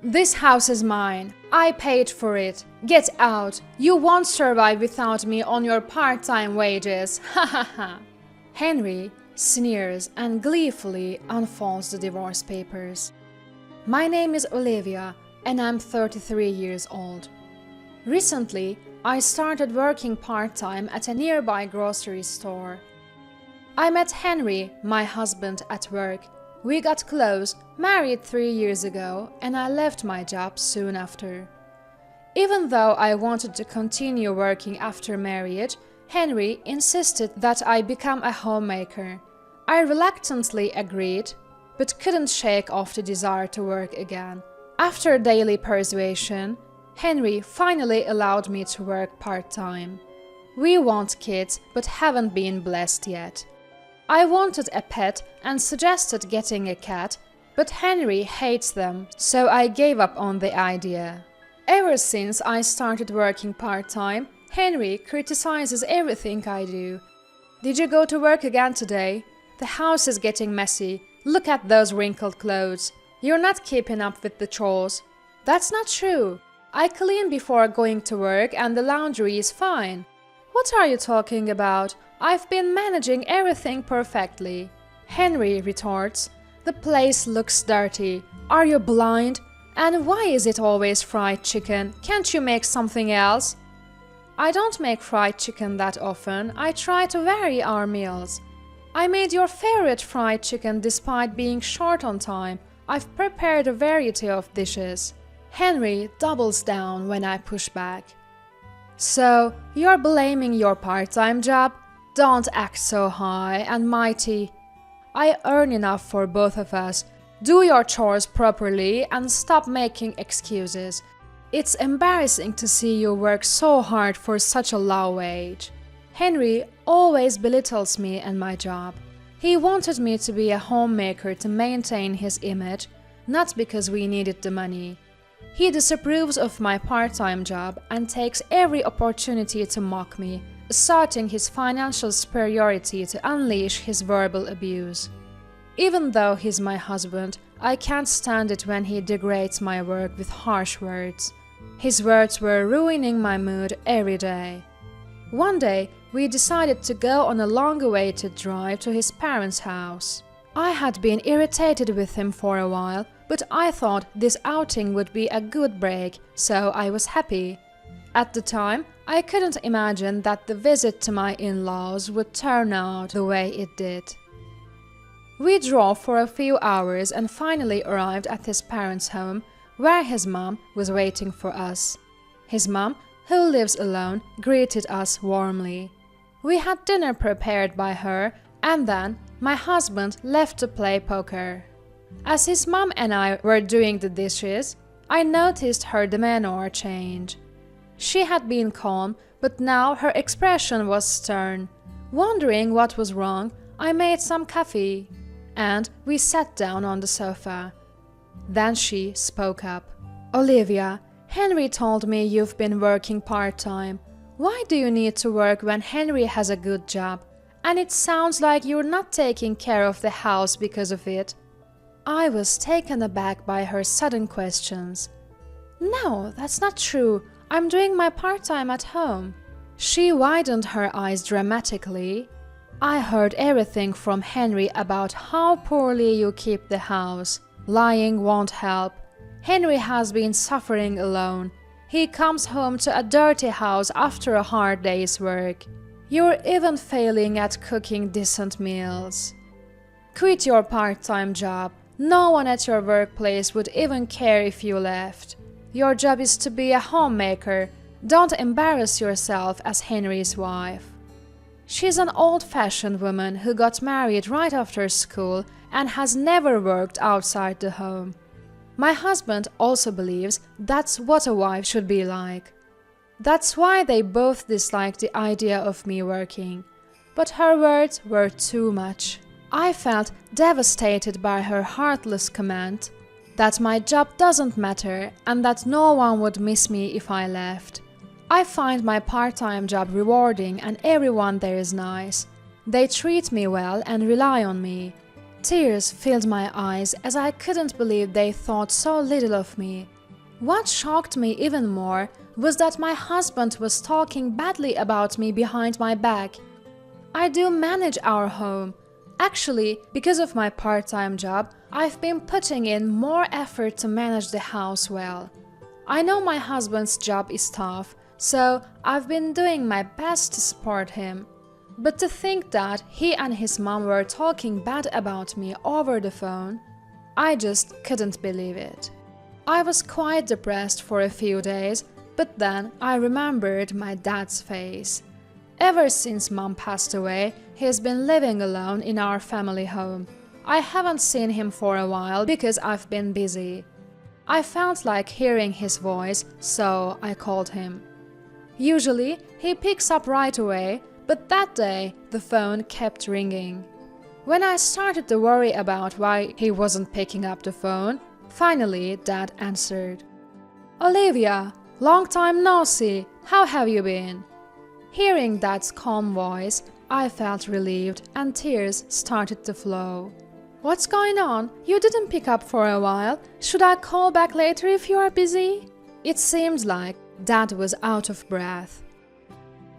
This house is mine. I paid for it. Get out. You won't survive without me on your part-time wages. Ha ha ha. Henry sneers and gleefully unfolds the divorce papers. My name is Olivia and I'm 33 years old. Recently, I started working part-time at a nearby grocery store. I met Henry, my husband, at work. We got close, married 3 years ago, and I left my job soon after. Even though I wanted to continue working after marriage, Henry insisted that I become a homemaker. I reluctantly agreed, but couldn't shake off the desire to work again. After daily persuasion, Henry finally allowed me to work part-time. We want kids, but haven't been blessed yet. I wanted a pet and suggested getting a cat, but Henry hates them, so I gave up on the idea. Ever since I started working part-time, Henry criticizes everything I do. Did you go to work again today? The house is getting messy. Look at those wrinkled clothes. You're not keeping up with the chores. That's not true. I clean before going to work and the laundry is fine. What are you talking about? I've been managing everything perfectly. Henry retorts, the place looks dirty. Are you blind? And why is it always fried chicken? Can't you make something else? I don't make fried chicken that often. I try to vary our meals. I made your favorite fried chicken despite being short on time. I've prepared a variety of dishes. Henry doubles down when I push back. So, you're blaming your part-time job? Don't act so high and mighty. I earn enough for both of us. Do your chores properly and stop making excuses. It's embarrassing to see you work so hard for such a low wage. Henry always belittles me and my job. He wanted me to be a homemaker to maintain his image, not because we needed the money. He disapproves of my part-time job and takes every opportunity to mock me, asserting his financial superiority to unleash his verbal abuse. Even though he's my husband, I can't stand it when he degrades my work with harsh words. His words were ruining my mood every day. One day, we decided to go on a long-awaited drive to his parents' house. I had been irritated with him for a while, but I thought this outing would be a good break, so I was happy. At the time, I couldn't imagine that the visit to my in-laws would turn out the way it did. We drove for a few hours and finally arrived at his parents' home, where his mom was waiting for us. His mom, who lives alone, greeted us warmly. We had dinner prepared by her, and then my husband left to play poker. As his mom and I were doing the dishes, I noticed her demeanor change. She had been calm, but now her expression was stern. Wondering what was wrong, I made some coffee, and we sat down on the sofa. Then she spoke up. Olivia, Henry told me you've been working part-time. Why do you need to work when Henry has a good job? And it sounds like you're not taking care of the house because of it. I was taken aback by her sudden questions. No, that's not true. I'm doing my part-time at home. She widened her eyes dramatically. I heard everything from Henry about how poorly you keep the house. Lying won't help. Henry has been suffering alone. He comes home to a dirty house after a hard day's work. You're even failing at cooking decent meals. Quit your part-time job. No one at your workplace would even care if you left. Your job is to be a homemaker. Don't embarrass yourself as Henry's wife. She's an old-fashioned woman who got married right after school and has never worked outside the home. My husband also believes that's what a wife should be like. That's why they both dislike the idea of me working. But her words were too much. I felt devastated by her heartless comment that my job doesn't matter and that no one would miss me if I left. I find my part-time job rewarding and everyone there is nice. They treat me well and rely on me. Tears filled my eyes as I couldn't believe they thought so little of me. What shocked me even more was that my husband was talking badly about me behind my back. I do manage our home. Actually, because of my part-time job, I've been putting in more effort to manage the house well. I know my husband's job is tough, so I've been doing my best to support him. But to think that he and his mom were talking bad about me over the phone, I just couldn't believe it. I was quite depressed for a few days, but then I remembered my dad's face. Ever since Mom passed away, he's been living alone in our family home. I haven't seen him for a while because I've been busy. I felt like hearing his voice, so I called him. Usually, he picks up right away, but that day the phone kept ringing. When I started to worry about why he wasn't picking up the phone, finally Dad answered. "Olivia, long time no see, how have you been?" Hearing Dad's calm voice, I felt relieved and tears started to flow. "What's going on? You didn't pick up for a while. Should I call back later if you are busy?" It seemed like Dad was out of breath.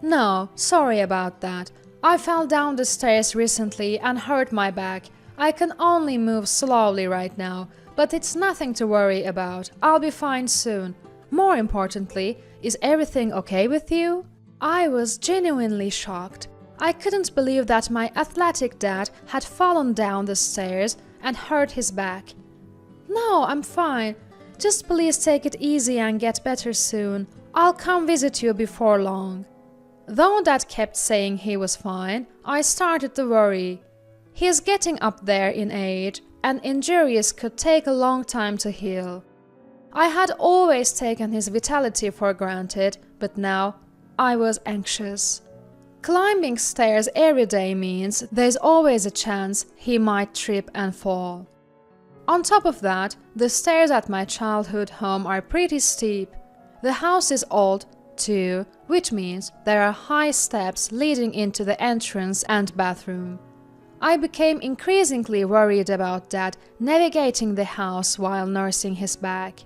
"No, sorry about that. I fell down the stairs recently and hurt my back. I can only move slowly right now, but it's nothing to worry about. I'll be fine soon. More importantly, is everything okay with you?" I was genuinely shocked. I couldn't believe that my athletic dad had fallen down the stairs and hurt his back. "No, I'm fine. Just please take it easy and get better soon. I'll come visit you before long." Though Dad kept saying he was fine, I started to worry. He's getting up there in age, and injuries could take a long time to heal. I had always taken his vitality for granted, but now I was anxious. Climbing stairs every day means there's always a chance he might trip and fall. On top of that, the stairs at my childhood home are pretty steep. The house is old, too, which means there are high steps leading into the entrance and bathroom. I became increasingly worried about Dad navigating the house while nursing his back.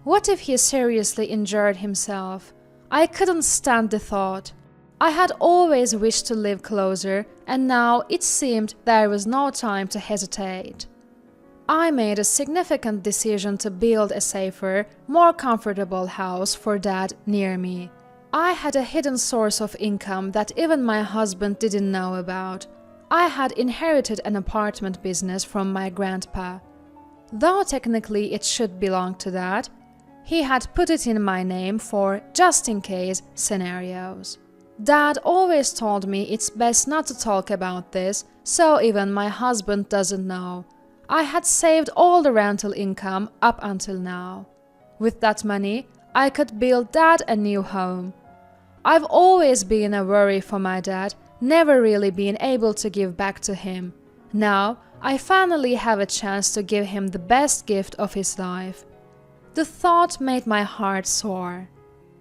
What if he seriously injured himself? I couldn't stand the thought. I had always wished to live closer, and now it seemed there was no time to hesitate. I made a significant decision to build a safer, more comfortable house for Dad near me. I had a hidden source of income that even my husband didn't know about. I had inherited an apartment business from my grandpa. Though technically it should belong to Dad, he had put it in my name for just-in-case scenarios. Dad always told me it's best not to talk about this, so even my husband doesn't know. I had saved all the rental income up until now. With that money, I could build Dad a new home. I've always been a worry for my dad, never really been able to give back to him. Now, I finally have a chance to give him the best gift of his life. The thought made my heart soar.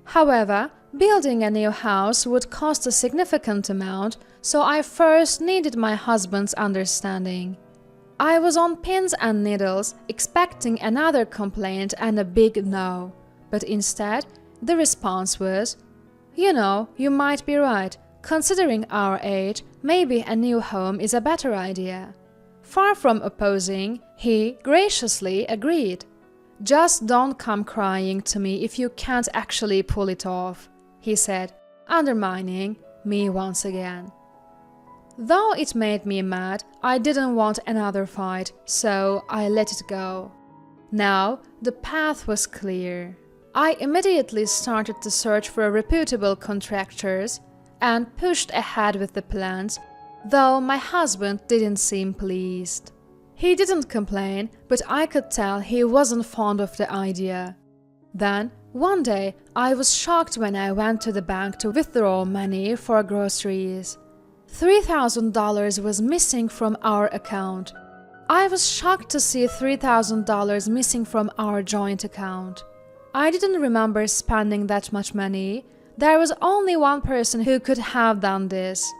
However, building a new house would cost a significant amount, so I first needed my husband's understanding. I was on pins and needles, expecting another complaint and a big no. But instead, the response was, "You know, you might be right. Considering our age, maybe a new home is a better idea." Far from opposing, he graciously agreed. "Just don't come crying to me if you can't actually pull it off," he said, undermining me once again. Though it made me mad, I didn't want another fight, so I let it go. Now, the path was clear. I immediately started to search for reputable contractors and pushed ahead with the plans, though my husband didn't seem pleased. He didn't complain, but I could tell he wasn't fond of the idea. Then, one day, I was shocked when I went to the bank to withdraw money for groceries. $3,000 was missing from our account. I was shocked to see $3,000 missing from our joint account. I didn't remember spending that much money. There was only one person who could have done this.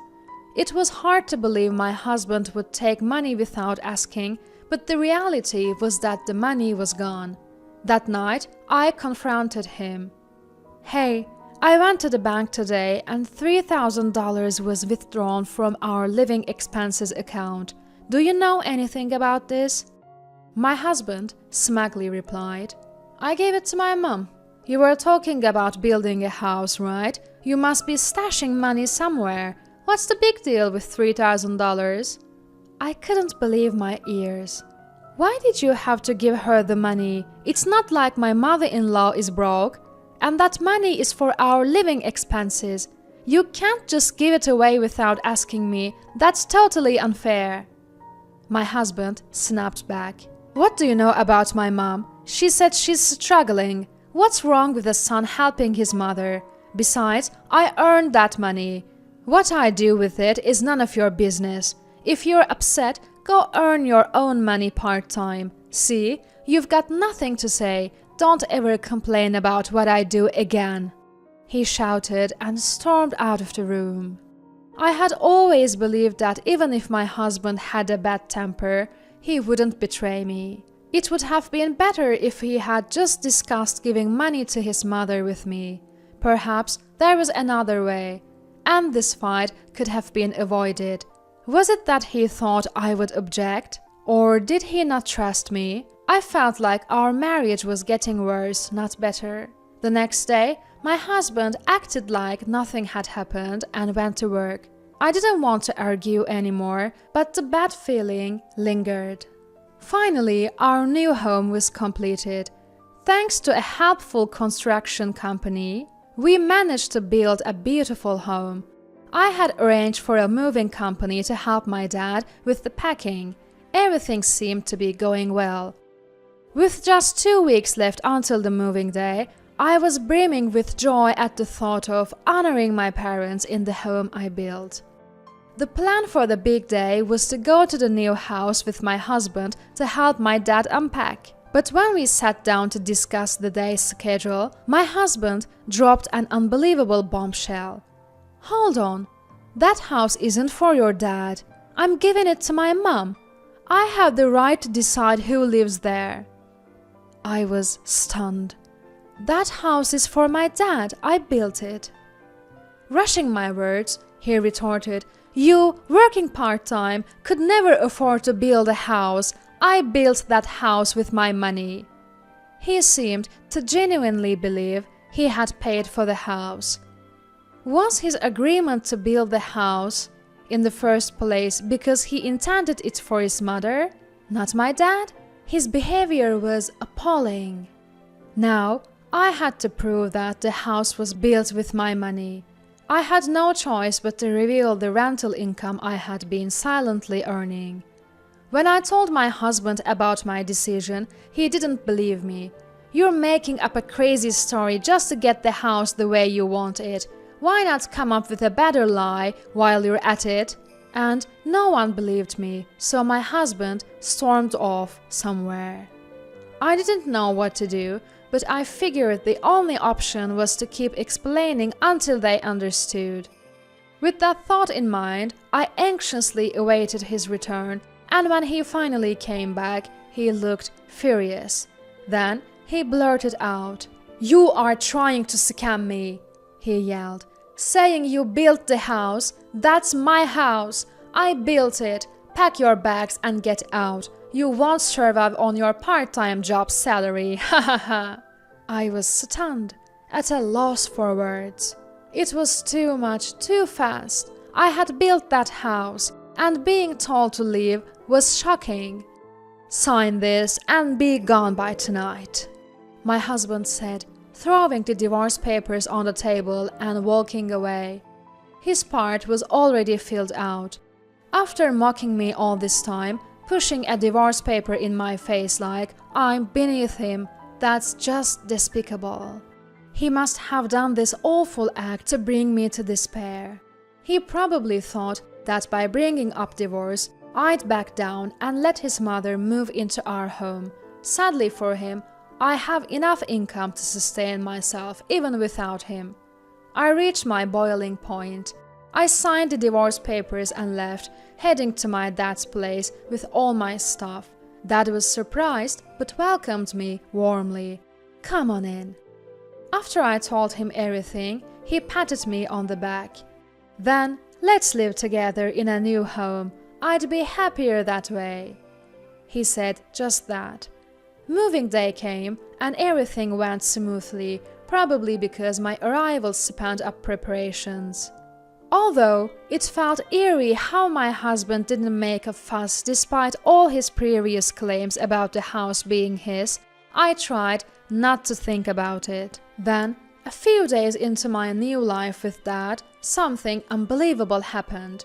It was hard to believe my husband would take money without asking, but the reality was that the money was gone. That night, I confronted him. "Hey, I went to the bank today and $3,000 was withdrawn from our living expenses account. Do you know anything about this?" My husband smugly replied, "I gave it to my mom. You were talking about building a house, right? You must be stashing money somewhere. What's the big deal with $3,000? I couldn't believe my ears. "Why did you have to give her the money? It's not like my mother-in-law is broke. And that money is for our living expenses. You can't just give it away without asking me. That's totally unfair." My husband snapped back. "What do you know about my mom? She said she's struggling. What's wrong with a son helping his mother? Besides, I earned that money. What I do with it is none of your business. If you're upset, go earn your own money part-time. See, you've got nothing to say. Don't ever complain about what I do again." He shouted and stormed out of the room. I had always believed that even if my husband had a bad temper, he wouldn't betray me. It would have been better if he had just discussed giving money to his mother with me. Perhaps there was another way, and this fight could have been avoided. Was it that he thought I would object? Or did he not trust me? I felt like our marriage was getting worse, not better. The next day, my husband acted like nothing had happened and went to work. I didn't want to argue anymore, but the bad feeling lingered. Finally, our new home was completed. Thanks to a helpful construction company, we managed to build a beautiful home. I had arranged for a moving company to help my dad with the packing. Everything seemed to be going well. With just 2 weeks left until the moving day, I was brimming with joy at the thought of honoring my parents in the home I built. The plan for the big day was to go to the new house with my husband to help my dad unpack. But when we sat down to discuss the day's schedule, my husband dropped an unbelievable bombshell. "Hold on, that house isn't for your dad. I'm giving it to my mom. I have the right to decide who lives there." I was stunned. "That house is for my dad. I built it." Rushing my words, he retorted, "You, working part-time, could never afford to build a house. I built that house with my money." He seemed to genuinely believe he had paid for the house. Was his agreement to build the house in the first place because he intended it for his mother, not my dad? His behavior was appalling. Now, I had to prove that the house was built with my money. I had no choice but to reveal the rental income I had been silently earning. When I told my husband about my decision, he didn't believe me. "You're making up a crazy story just to get the house the way you want it. Why not come up with a better lie while you're at it?" And no one believed me, so my husband stormed off somewhere. I didn't know what to do, but I figured the only option was to keep explaining until they understood. With that thought in mind, I anxiously awaited his return, and when he finally came back, he looked furious. Then he blurted out, "You are trying to scam me," he yelled. "Saying you built the house. That's my house. I built it. Pack your bags and get out. You won't survive on your part-time job salary. Ha ha ha." I was stunned, at a loss for words. It was too much, too fast. I had built that house, and being told to leave was shocking. "Sign this and be gone by tonight," my husband said, throwing the divorce papers on the table and walking away. His part was already filled out. After mocking me all this time, pushing a divorce paper in my face like I'm beneath him, that's just despicable. He must have done this awful act to bring me to despair. He probably thought that by bringing up divorce, I'd back down and let his mother move into our home. Sadly for him, I have enough income to sustain myself even without him. I reached my boiling point. I signed the divorce papers and left, heading to my dad's place with all my stuff. Dad was surprised but welcomed me warmly. "Come on in." After I told him everything, he patted me on the back. "Then let's live together in a new home. I'd be happier that way." He said just that. Moving day came and everything went smoothly, probably because my arrival spanned up preparations. Although it felt eerie how my husband didn't make a fuss despite all his previous claims about the house being his, I tried not to think about it. Then, a few days into my new life with Dad, something unbelievable happened.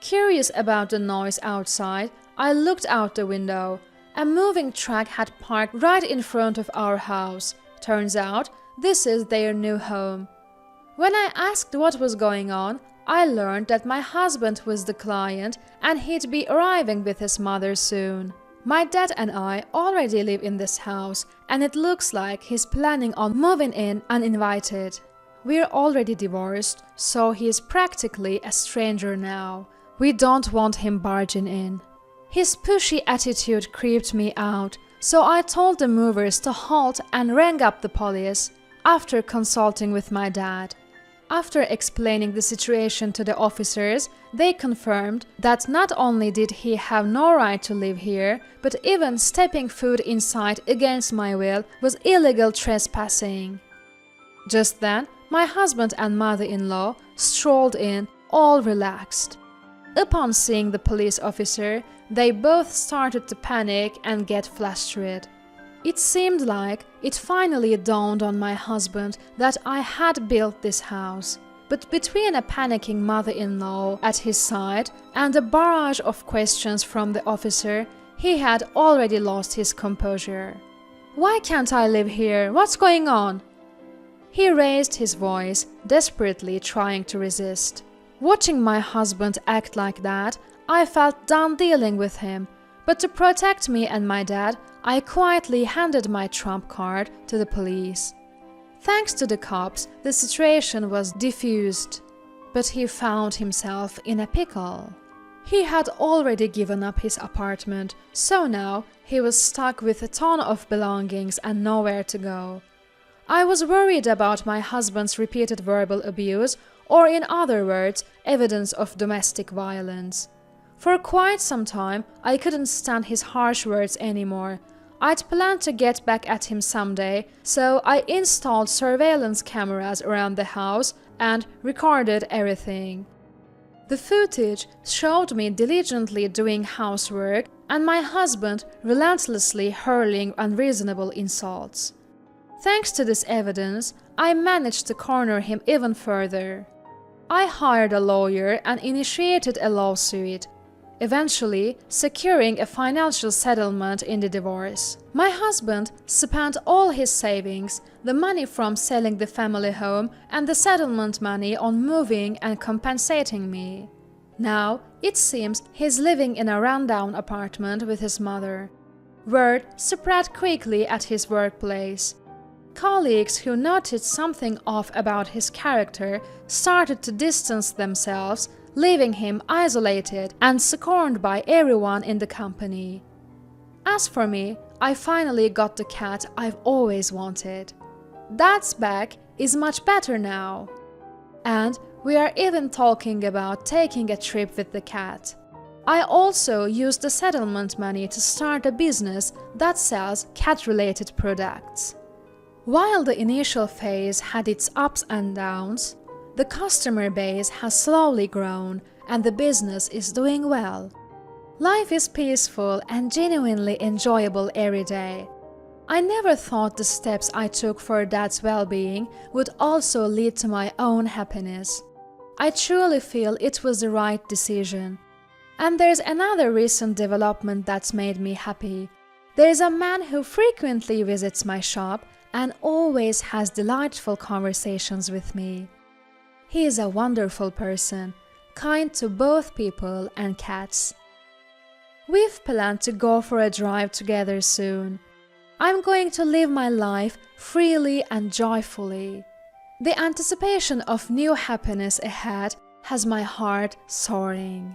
Curious about the noise outside, I looked out the window. A moving truck had parked right in front of our house. Turns out, this is their new home. When I asked what was going on, I learned that my husband was the client and he'd be arriving with his mother soon. My dad and I already live in this house, and it looks like he's planning on moving in uninvited. We're already divorced, so he's practically a stranger now. We don't want him barging in. His pushy attitude creeped me out, so I told the movers to halt and rang up the police, after consulting with my dad. After explaining the situation to the officers, they confirmed that not only did he have no right to live here, but even stepping foot inside against my will was illegal trespassing. Just then, my husband and mother-in-law strolled in, all relaxed. Upon seeing the police officer, they both started to panic and get flustered. It seemed like it finally dawned on my husband that I had built this house. But between a panicking mother-in-law at his side and a barrage of questions from the officer, he had already lost his composure. "Why can't I live here? What's going on?" He raised his voice, desperately trying to resist. Watching my husband act like that, I felt done dealing with him, but to protect me and my dad, I quietly handed my trump card to the police. Thanks to the cops, the situation was diffused, but he found himself in a pickle. He had already given up his apartment, so now he was stuck with a ton of belongings and nowhere to go. I was worried about my husband's repeated verbal abuse, or in other words, evidence of domestic violence. For quite some time, I couldn't stand his harsh words anymore. I'd planned to get back at him someday, so I installed surveillance cameras around the house and recorded everything. The footage showed me diligently doing housework and my husband relentlessly hurling unreasonable insults. Thanks to this evidence, I managed to corner him even further. I hired a lawyer and initiated a lawsuit, eventually securing a financial settlement in the divorce. My husband spent all his savings, the money from selling the family home and the settlement money on moving and compensating me. Now, it seems he's living in a rundown apartment with his mother. Word spread quickly at his workplace. Colleagues who noticed something off about his character started to distance themselves, leaving him isolated and scorned by everyone in the company. As for me, I finally got the cat I've always wanted. Dad's back is much better now. And we are even talking about taking a trip with the cat. I also used the settlement money to start a business that sells cat-related products. While the initial phase had its ups and downs, the customer base has slowly grown and the business is doing well. Life is peaceful and genuinely enjoyable every day. I never thought the steps I took for Dad's well-being would also lead to my own happiness. I truly feel it was the right decision. And there's another recent development that's made me happy. There's a man who frequently visits my shop and always has delightful conversations with me. He is a wonderful person, kind to both people and cats. We've planned to go for a drive together soon. I'm going to live my life freely and joyfully. The anticipation of new happiness ahead has my heart soaring.